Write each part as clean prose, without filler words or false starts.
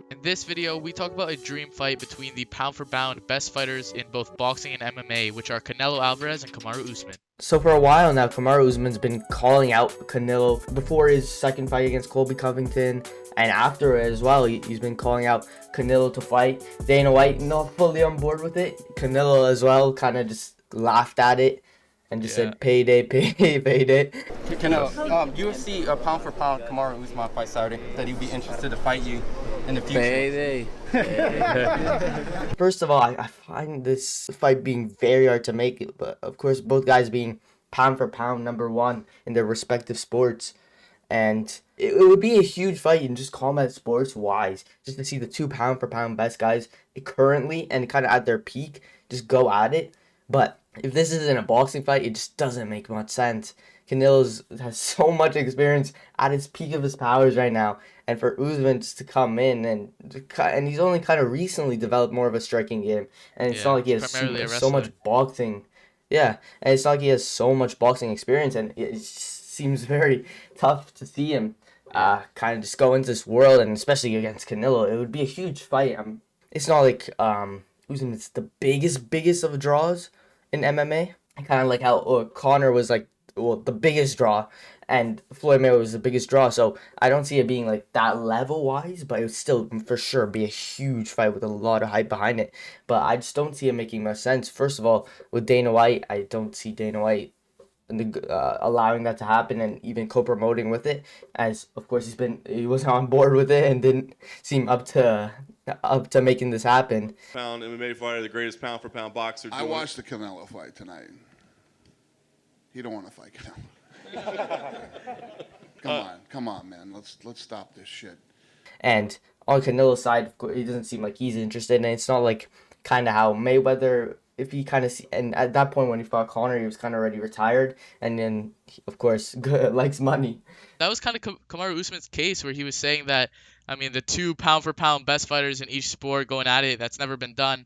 In this video, we talk about a dream fight between the pound-for-pound best fighters in both boxing and MMA, which are Canelo Alvarez and Kamaru Usman. So for a while now, Kamaru Usman's been calling out Canelo before his second fight against Colby Covington, and after it as well. He's been calling out Canelo to fight. Dana White not fully on board with it. Canelo as well kind of just laughed at it and just said payday, payday, payday. Canelo, UFC pound for pound Kamaru Usman fight Saturday. That he'd be interested to fight you in the future. Payday. First of all, I find this fight being very hard to make, but of course both guys being pound for pound number one in their respective sports, and it would be a huge fight in just combat sports wise, just to see the two pound for pound best guys currently and kind of at their peak just go at it. But if this isn't a boxing fight, it just doesn't make much sense. Canelo has so much experience at his peak of his powers right now, and for Usman just to come in and he's only kind of recently developed more of a striking game, and it's not like he has so much boxing. Yeah, and it's not like he has so much boxing experience, and it seems very tough to see him kind of just go into this world, and especially against Canelo, it would be a huge fight. It's not like Usman's the biggest of draws in MMA. Kind of like how Conor was like the biggest draw, and Floyd Mayweather was the biggest draw. So I don't see it being like that level wise, but it would still for sure be a huge fight with a lot of hype behind it. But I just don't see it making much sense. First of all, with Dana White, I don't see Dana White allowing that to happen and even co-promoting with it, as of course he was on board with it and didn't seem up to making this happen. Pound MMA fighter, the greatest pound for pound boxer. I watched the Canelo fight tonight. He don't want to fight Canelo. Come on, man. Let's stop this shit. And on Canelo's side, of course, he doesn't seem like he's interested, and it's not like kind of how Mayweather. If he kind of and at that point when he fought Conor, he was kind of already retired, and then of course likes money. That was kind of Kamaru Usman's case, where he was saying that, I mean, the two pound for pound best fighters in each sport going at it, that's never been done.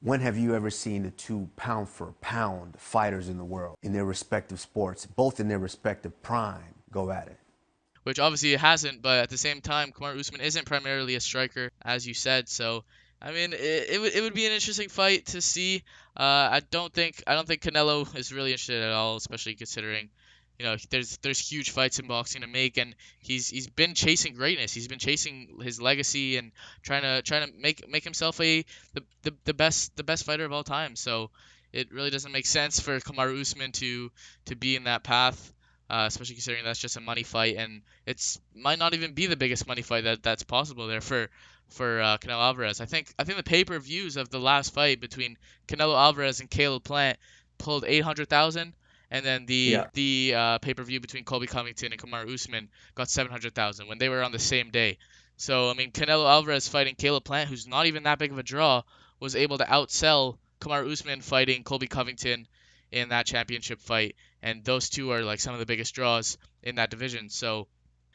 When have you ever seen the two pound for pound fighters in the world in their respective sports, both in their respective prime, go at it? Which obviously it hasn't, but at the same time, Kamaru Usman isn't primarily a striker, as you said. So, I mean, it would be an interesting fight to see. I don't think Canelo is really interested at all, especially considering, you know, there's huge fights in boxing to make, and he's been chasing greatness. He's been chasing his legacy and trying to make himself the best fighter of all time. So it really doesn't make sense for Kamaru Usman to be in that path. Especially considering that's just a money fight, and it's might not even be the biggest money fight that's possible there for Canelo Alvarez. I think the pay-per-views of the last fight between Canelo Alvarez and Caleb Plant pulled 800,000, and then the pay-per-view between Colby Covington and Kamaru Usman got 700,000 when they were on the same day. So I mean, Canelo Alvarez fighting Caleb Plant, who's not even that big of a draw, was able to outsell Kamaru Usman fighting Colby Covington in that championship fight, and those two are like some of the biggest draws in that division. So,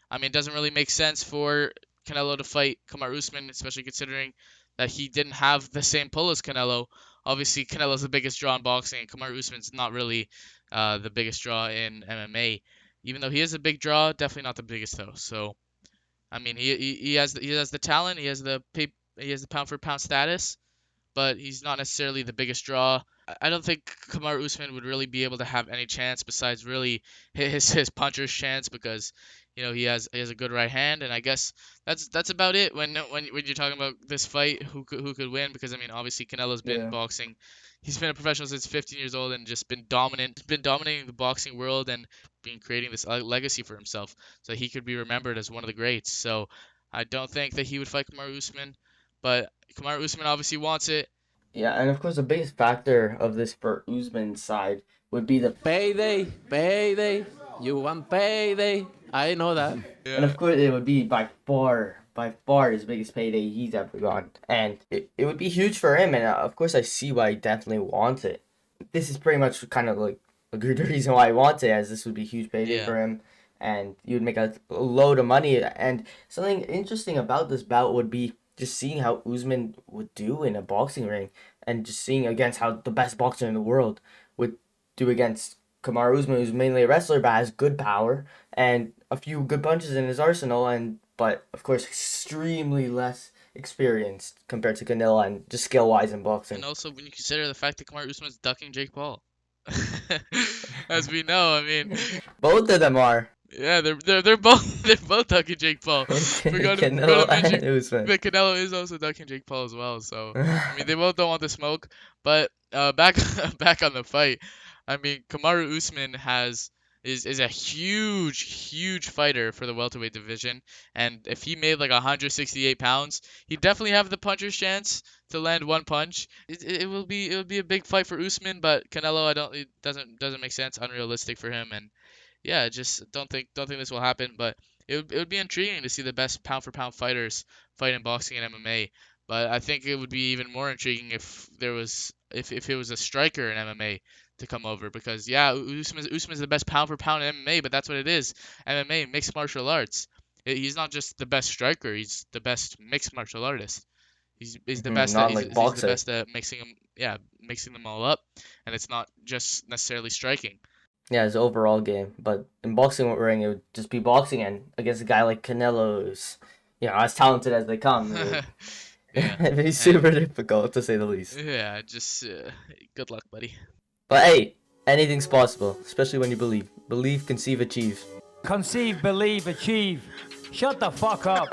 I mean, it doesn't really make sense for Canelo to fight Kamaru Usman, especially considering that he didn't have the same pull as Canelo. Obviously, Canelo's the biggest draw in boxing, and Kamaru Usman's not really the biggest draw in MMA. Even though he is a big draw, definitely not the biggest though. So, I mean, he has the talent, he has the pound for pound status, but he's not necessarily the biggest draw. I don't think Kamaru Usman would really be able to have any chance besides really his puncher's chance, because you know he has a good right hand, and I guess that's about it when you're talking about this fight, who could win, because I mean obviously Canelo's been boxing. He's been a professional since 15 years old and just been dominating the boxing world and been creating this legacy for himself, so he could be remembered as one of the greats. So I don't think that he would fight Kamaru Usman, but Kamaru Usman obviously wants it. Yeah, and of course the biggest factor of this for Usman's side would be the Payday. You want payday? I know that. Yeah. And of course it would be by far his biggest payday he's ever gotten. And it would be huge for him, and of course I see why he definitely wants it. This is pretty much kind of like the reason why he wants it, as this would be a huge payday for him, and you would make a load of money. And something interesting about this bout would be just seeing how Usman would do in a boxing ring, and just seeing against how the best boxer in the world would do against Kamaru Usman, who's mainly a wrestler but has good power and a few good punches in his arsenal, but of course extremely less experienced compared to Canelo and just skill wise in boxing. And also when you consider the fact that Kamaru Usman's ducking Jake Paul. As we know, I mean, Both of them are. yeah, they're both they're both ducking Jake Paul. Forgot Canelo to mention and Usman. that Canelo is also ducking Jake Paul as well. So I mean, they both don't want the smoke. But back back on the fight, I mean, Kamaru Usman is a huge fighter for the welterweight division, and if he made like 168 pounds, he definitely have the puncher's chance to land one punch. It will be a big fight for Usman, but Canelo, I don't it doesn't make sense, unrealistic for him, and yeah, I just don't think this will happen. But it would be intriguing to see the best pound for pound fighters fight in boxing and MMA. But I think it would be even more intriguing if there was if it was a striker in MMA to come over, because yeah, Usman's the best pound for pound in MMA, but that's what it is. MMA, mixed martial arts. He's not just the best striker; he's the best mixed martial artist. He's the best at Not like he's the boxer. best at mixing them, yeah, mixing them all up, and it's not just necessarily striking. Yeah, his overall game. But in boxing ring, it would just be boxing, and against a guy like Canelo, who's, as talented as they come, Yeah, it'd be and super difficult to say the least. yeah, just good luck, buddy. But hey, anything's possible, especially when you believe. Believe, conceive, achieve. Conceive, believe, achieve. Shut the fuck up.